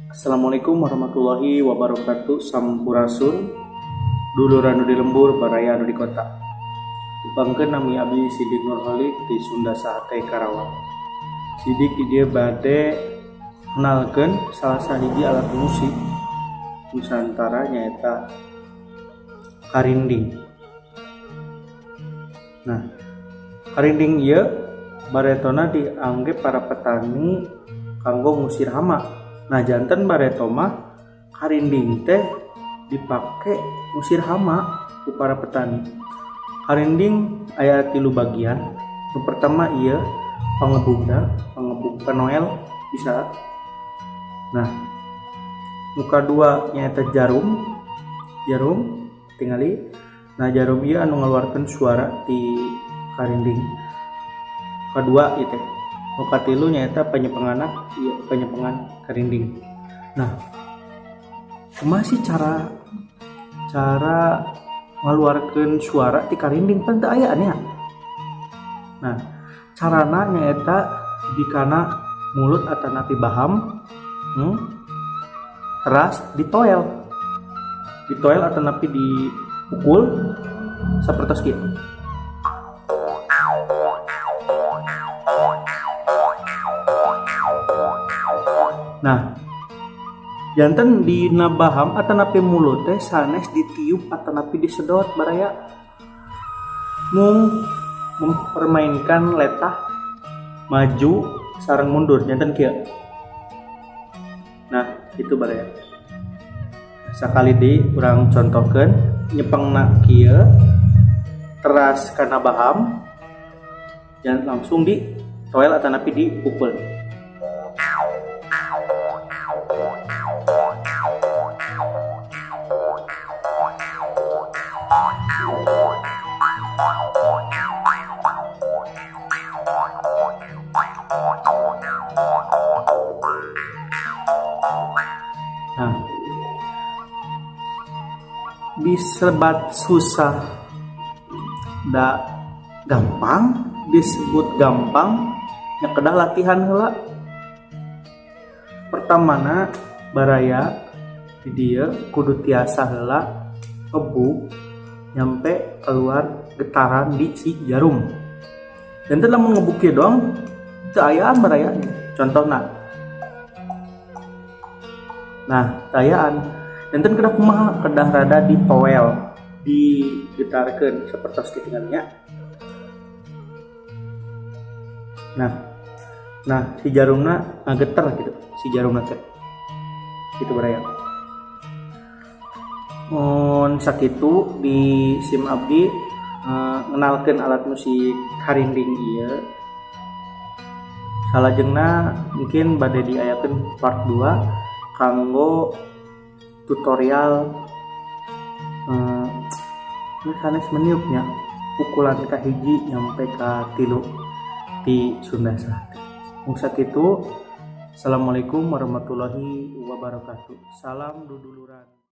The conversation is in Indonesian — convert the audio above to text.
Assalamualaikum warahmatullahi wabarakatuh. Sampurasun duluran di lembur baraya di kota. Dipangkeun nami abdi Sidik Nurholik di Sunda Sate Karawang. Sidik dia bade kenalkeun salah sahiji alat musik Nusantara nyaeta karinding. Nah, karinding ieu baretona dianggap para petani kanggo ngusir hama. Nah, janten bareto mah karinding teh dipake ngusir hama ku para petani. Karinding aya 3 bagian. Yang pertama ieu pangebugna, pangebug panoel bisa. Nah, nu kadua nyaeta jarum tingali. Nah, jarum ieu anu ngaluarkeun suara ti karinding. Kadua ieu teh. Nu katilu nyaeta penyepengan karinding. Nah, kumaha sih cara ngaluarkeun suara ti karinding teh aya nya. Nah, carana nyaeta dikana mulut atau napi baham, teras ditoel atau napi dipukul sapertos kieu. Nah, janten di nabaham atau napi mulut teh sanes ditiup atau napi disedot baraya mempermainkan letah maju sareng mundur janten kieu. Nah, itu baraya. Sakali di urang contohkeun nyepengna kieu teras kana baham jangan langsung di toel atau napi dipukul. Nah, disebat susah da gampang, disebut gampang nya kedah latihan heula. Pertamana baraya di dieu kudu tiasa heula ngebug nyampe keluar getaran di si jarum. Dan teh lamun ngebug kieu doang teu ayaan baraya. Contohna. Nah, tayaan enten kedah kumaha kedah rada ditoel, digetarkeun sapertos kitu nya. Nah, si jarumna ngageter gitu, si jarumna teh. Gitu baraya. Mun sakitu di SIM abdi ngenalkeun alat musik karinding ieu. Salajengna mungkin bade diayakeun part 2 kanggo tutorial sanes meniupnya pukulan kahiji nyampe ka 3 di Sunda Sate. Mung sakitu. Assalamualaikum warahmatullahi wabarakatuh. Salam duduluran.